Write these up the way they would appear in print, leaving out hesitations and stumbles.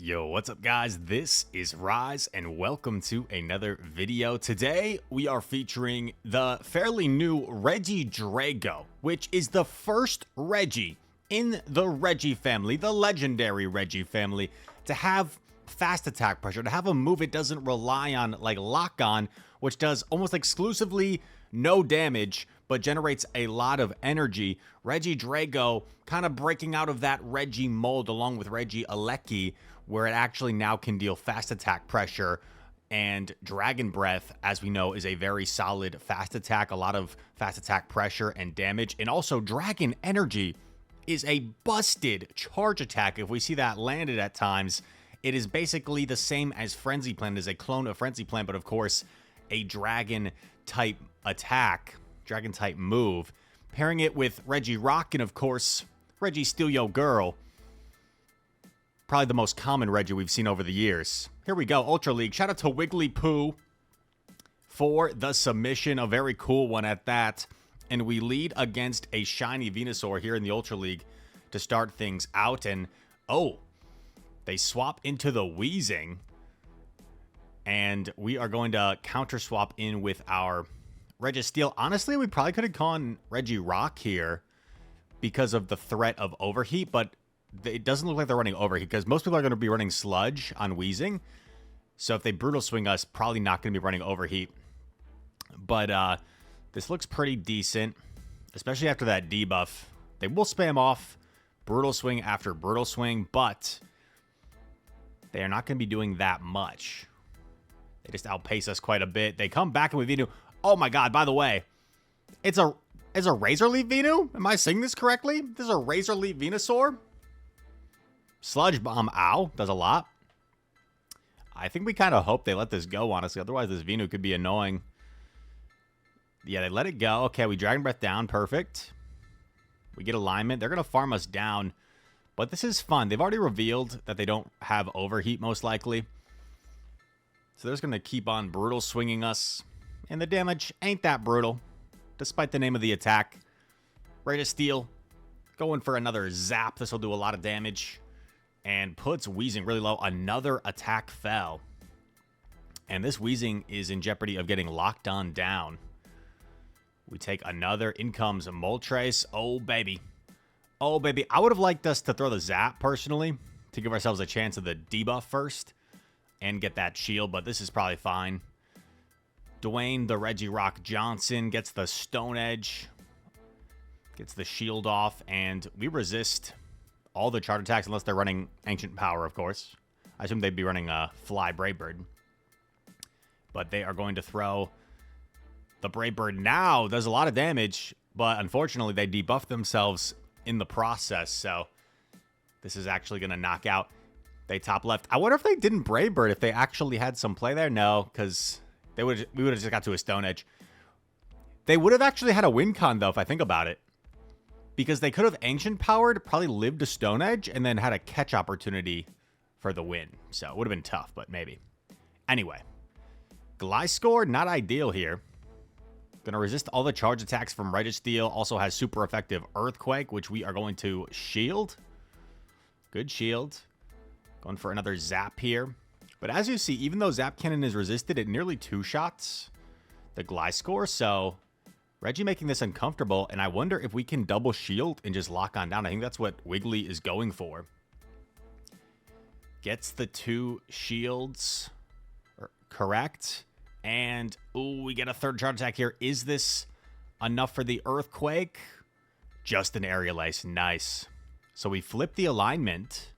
Yo, what's up guys? This is Rise and welcome to another video. Today we are featuring the fairly new Regidrago, which is the first Regi in the Regi family, the legendary Regi family, to have fast attack pressure, to have a move it doesn't rely on like lock on, which does almost exclusively no damage but generates a lot of energy. Regidrago kind of breaking out of that Regi mold along with Regieleki, where it actually now can deal fast attack pressure, and Dragon Breath, as we know, is a very solid fast attack, a lot of fast attack pressure and damage. And also Dragon Energy is a busted charge attack. If we see that landed at times, it is basically the same as Frenzy Plant. It is a clone of Frenzy Plant, but of course a dragon type attack, dragon type move. Pairing it with Regirock and of course Regi Steal Yo Girl. Probably the most common Regi we've seen over the years. Here we go, Ultra League. Shout out to Wigglypoo for the submission, a very cool one at that. And we lead against a Shiny Venusaur here in the Ultra League to start things out. And, oh, they swap into the Weezing. And we are going to counter swap in with our Registeel. Honestly, we probably could have gone Regirock here because of the threat of Overheat, but it doesn't look like they're running Overheat because most people are going to be running Sludge on Weezing. So if they Brutal Swing us, probably not going to be running Overheat. But this looks pretty decent, especially after that debuff. They will spam off Brutal Swing after Brutal Swing, but they are not going to be doing that much. They just outpace us quite a bit. They come back with Venu. Oh my god, by the way, it's a Razor Leaf Venu? Am I saying this correctly? This is a Razor Leaf Venusaur? Sludge Bomb, ow, does a lot. I think we kind of hope they let this go, honestly. Otherwise, this Venu could be annoying. Yeah, they let it go. Okay, we Dragon Breath down. Perfect. We get alignment. They're going to farm us down. But this is fun. They've already revealed that they don't have Overheat, most likely. So they're just going to keep on Brutal Swinging us. And the damage ain't that brutal, despite the name of the attack. Registeel going for another Zap. This will do a lot of damage. And puts Weezing really low. Another attack fell. And this Weezing is in jeopardy of getting locked on down. We take another. In comes Moltres. Oh, baby. Oh, baby. I would have liked us to throw the Zap, personally, to give ourselves a chance of the debuff first and get that shield, but this is probably fine. Dwayne, the Regirock Johnson, gets the Stone Edge, gets the shield off, and we resist all the charge attacks unless they're running Ancient Power, of course. I assume they'd be running Fly Brave Bird. But they are going to throw the Brave Bird now. Does a lot of damage, but unfortunately they debuff themselves in the process, so this is actually going to knock out. They top left. I wonder if they didn't Brave Bird, if they actually had some play there. No, because we would have just got to a Stone Edge. They would have actually had a win con, though, if I think about it. Because they could have Ancient Powered, probably lived a Stone Edge, and then had a catch opportunity for the win. So it would have been tough, but maybe. Anyway. Gliscor, not ideal here. Gonna resist all the charge attacks from Registeel. Also has super effective Earthquake, which we are going to shield. Good shield. Going for another Zap here. But as you see, even though Zap Cannon is resisted, it nearly two-shots the Gliscor. So Regi making this uncomfortable, and I wonder if we can double shield and just lock on down. I think that's what Wiggly is going for. Gets the two shields correct. And, ooh, we get a third charge attack here. Is this enough for the Earthquake? Just an Aerial Ace. Nice. So we flip the alignment.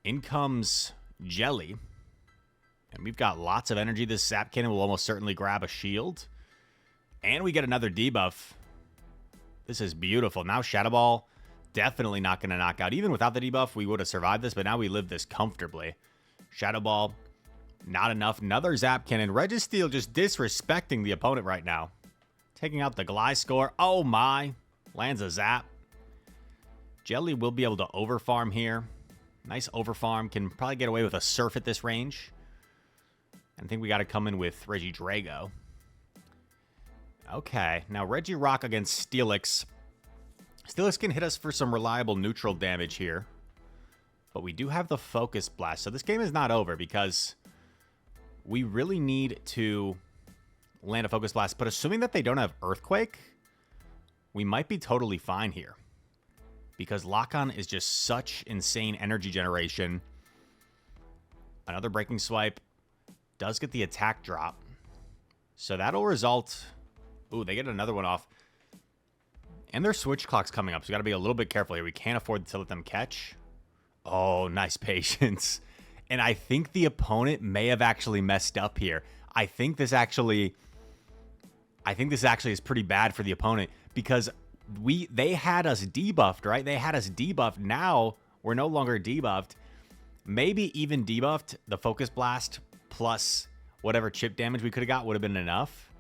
In comes Jelly. And we've got lots of energy. This Zap Cannon will almost certainly grab a shield. And we get another debuff. This is beautiful. Now Shadow Ball, definitely not going to knock out. Even without the debuff, we would have survived this, but now we live this comfortably. Shadow Ball, not enough. Another Zap Cannon. Registeel just disrespecting the opponent right now. Taking out the Gliscor. Oh my. Lands a Zap. Jelly will be able to overfarm here. Nice overfarm. Can probably get away with a Surf at this range. I think we got to come in with Regidrago. Okay. Now Regirock against Steelix. Steelix can hit us for some reliable neutral damage here. But we do have the Focus Blast. So this game is not over because we really need to land a Focus Blast. But assuming that they don't have Earthquake, we might be totally fine here. Because Lock-On is just such insane energy generation. Another Breaking Swipe does get the attack drop. So that'll result... Ooh, they get another one off. And their switch clock's coming up, so we got to be a little bit careful here. We can't afford to let them catch. Oh, nice patience. And I think the opponent may have actually messed up here. I think this actually is pretty bad for the opponent because they had us debuffed, right? They had us debuffed. Now we're no longer debuffed. Maybe even debuffed, the Focus Blast plus whatever chip damage we could have got would have been enough.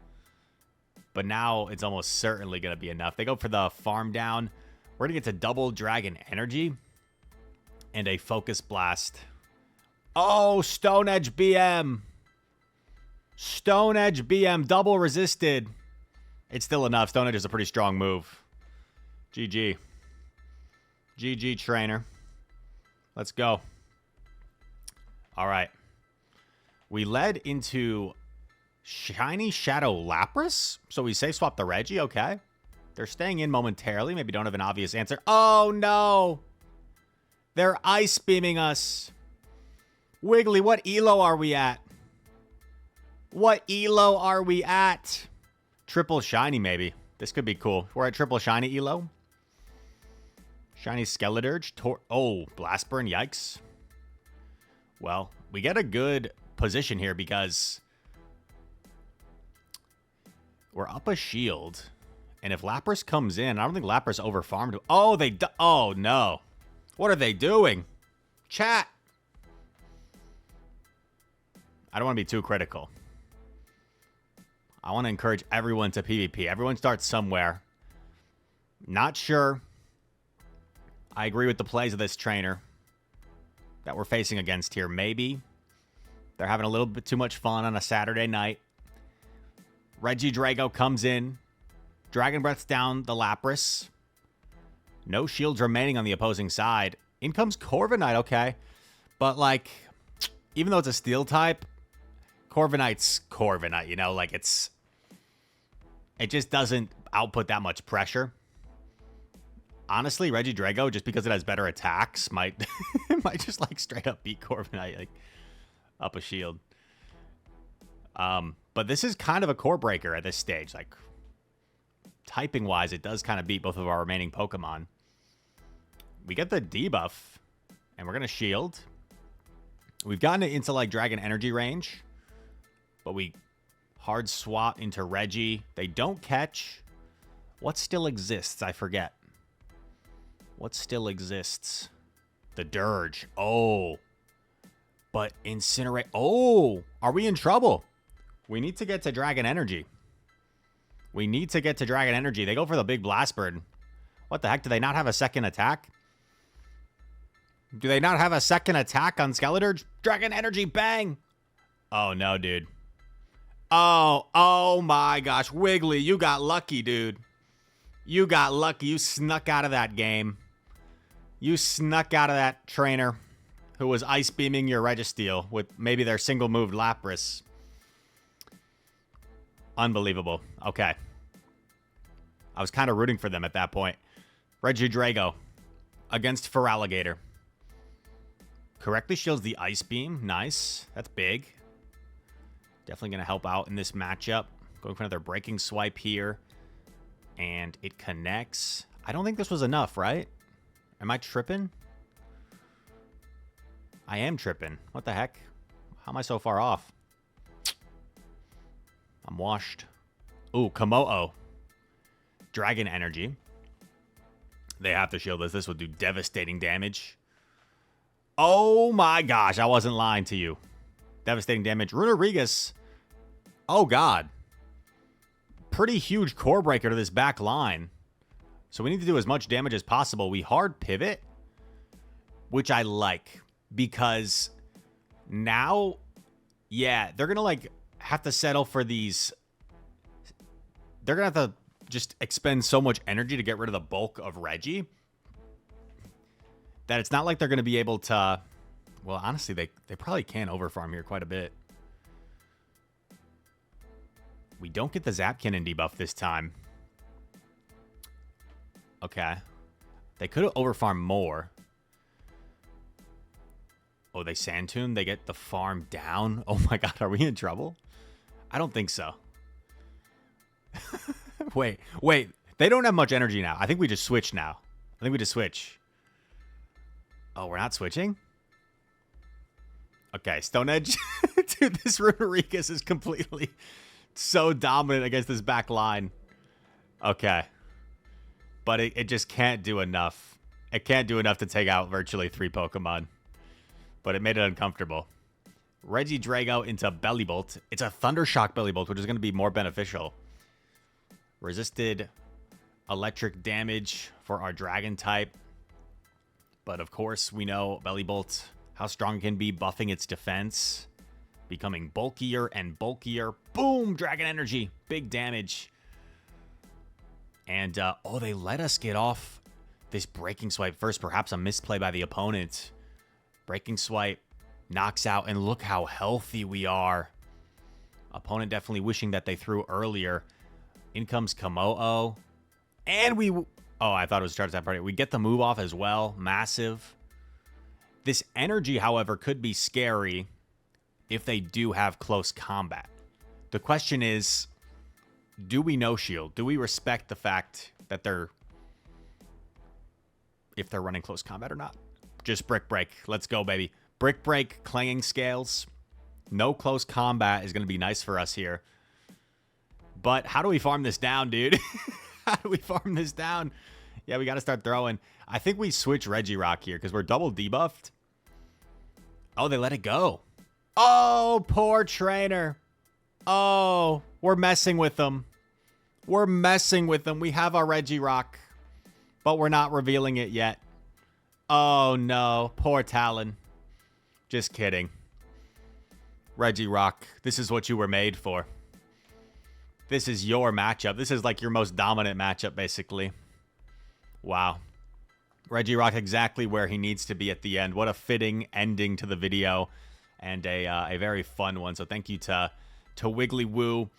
But now it's almost certainly going to be enough. They go for the farm down. We're going to get to double Dragon Energy and a Focus Blast. Oh, Stone Edge BM. Stone Edge BM, double resisted. It's still enough. Stone Edge is a pretty strong move. GG. GG, trainer. Let's go. All right. We led into Shiny Shadow Lapras. So we safe swap the Regi. Okay. They're staying in momentarily. Maybe don't have an obvious answer. Oh, no. They're ice beaming us. Wiggly, what elo are we at? What elo are we at? Triple shiny, maybe. This could be cool. We're at triple shiny elo. Shiny Skeledirge. Oh, Blast Burn. Yikes. Well, we get a good position here because we're up a shield. And if Lapras comes in, I don't think Lapras overfarmed. Oh, oh, no. What are they doing? Chat. I don't want to be too critical. I want to encourage everyone to PvP. Everyone starts somewhere. Not sure. I agree with the plays of this trainer that we're facing against here. Maybe they're having a little bit too much fun on a Saturday night. Regidrago comes in. Dragon Breath's down the Lapras. No shields remaining on the opposing side. In comes Corviknight, okay. But, like, even though it's a steel type, Corviknight's Corviknight, you know? Like, it just doesn't output that much pressure. Honestly, Regidrago, just because it has better attacks, might just, like, straight up beat Corviknight, like, up a shield. But this is kind of a core breaker at this stage. Like, typing-wise, it does kind of beat both of our remaining Pokemon. We get the debuff, and we're going to shield. We've gotten it into, like, Dragon Energy range, but we hard swap into Regi. They don't catch. What still exists? I forget. What still exists? The Dirge. Oh. But Incinerate. Oh. Are we in trouble? We need to get to Dragon Energy. We need to get to Dragon Energy. They go for the big Blast Bird. What the heck? Do they not have a second attack? Do they not have a second attack on Skeledirge? Dragon Energy, bang! Oh, no, dude. Oh my gosh. Wiggly, you got lucky, dude. You got lucky. You snuck out of that game. You snuck out of that trainer who was ice beaming your Registeel with maybe their single moved Lapras. Unbelievable. Okay. I was kind of rooting for them at that point. Regidrago against Feraligatr. Correctly shields the Ice Beam. Nice. That's big. Definitely going to help out in this matchup. Going for another Breaking Swipe here. And it connects. I don't think this was enough, right? Am I tripping? I am tripping. What the heck? How am I so far off? I'm washed. Ooh, Komodo. Dragon Energy. They have to shield us. This will do devastating damage. Oh my gosh, I wasn't lying to you. Devastating damage. Runerigus. Oh god. Pretty huge core breaker to this back line. So we need to do as much damage as possible. We hard pivot, which I like. Because now, yeah, they're going to like have to settle for these. They're going to have to just expend so much energy to get rid of the bulk of Regi. that it's not like they're going to be able to... Well, honestly, they probably can overfarm here quite a bit. We don't get the Zap Cannon debuff this time. Okay. They could have overfarmed more. Oh, they Sand Tune? They get the farm down? Oh my god, are we in trouble? I don't think so. Wait. They don't have much energy now. I think we just switch now. I think we just switch. Oh, we're not switching? Okay, Stone Edge. Dude, this Runerigus is completely so dominant against this back line. Okay. But it just can't do enough. It can't do enough to take out virtually 3 Pokemon. But it made it uncomfortable. Regidrago into Bellybolt. It's a Thundershock Bellybolt, which is going to be more beneficial. Resisted electric damage for our Dragon type. But of course, we know Bellybolt, how strong it can be, buffing its defense. Becoming bulkier and bulkier. Boom! Dragon Energy. Big damage. And, oh, they let us get off this Breaking Swipe first. Perhaps a misplay by the opponent. Breaking Swipe knocks out, and look how healthy we are. Opponent definitely wishing that they threw earlier. In comes Komo-o. And we... Oh, I thought it was Charge Attack Party. We get the move off as well. Massive. This energy, however, could be scary if they do have close combat. The question is, do we no-shield? Do we respect the fact that if they're running close combat or not? Just Brick Break. Let's go, baby. Brick Break, Clanging Scales. No close combat is going to be nice for us here. But how do we farm this down, dude? How do we farm this down? Yeah, we got to start throwing. I think we switch Regirock here because we're double debuffed. Oh, they let it go. Oh, poor trainer. Oh, we're messing with them. We're messing with them. We have our Regirock, but we're not revealing it yet. Oh, no. Poor Talon. Just kidding. Regirock, this is what you were made for. This is your matchup. This is like your most dominant matchup, basically. Wow. Regirock exactly where he needs to be at the end. What a fitting ending to the video. And a very fun one. So thank you to Wiggly Woo,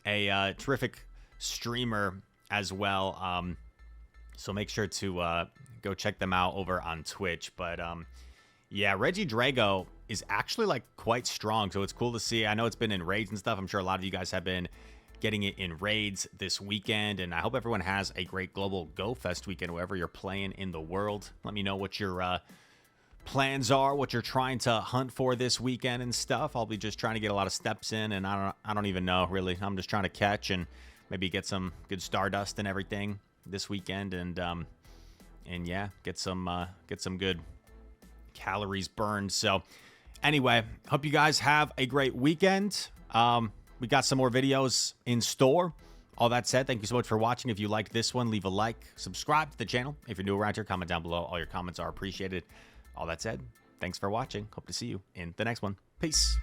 a terrific streamer as well. So make sure to go check them out over on Twitch. But yeah, Regidrago is actually like quite strong. So it's cool to see. I know it's been in raids and stuff. I'm sure a lot of you guys have been getting it in raids this weekend. And I hope everyone has a great Global Go Fest weekend, wherever you're playing in the world. Let me know what your plans are, what you're trying to hunt for this weekend and stuff. I'll be just trying to get a lot of steps in, and I don't even know, really. I'm just trying to catch and maybe get some good Stardust and everything this weekend, and yeah, get some good calories burned. So anyway, hope you guys have a great weekend. We got some more videos in store. All that said, thank you so much for watching. If you liked this one, leave a like, subscribe to the channel. If you're new around here, comment down below. All your comments are appreciated. All that said, thanks for watching. Hope to see you in the next one. Peace.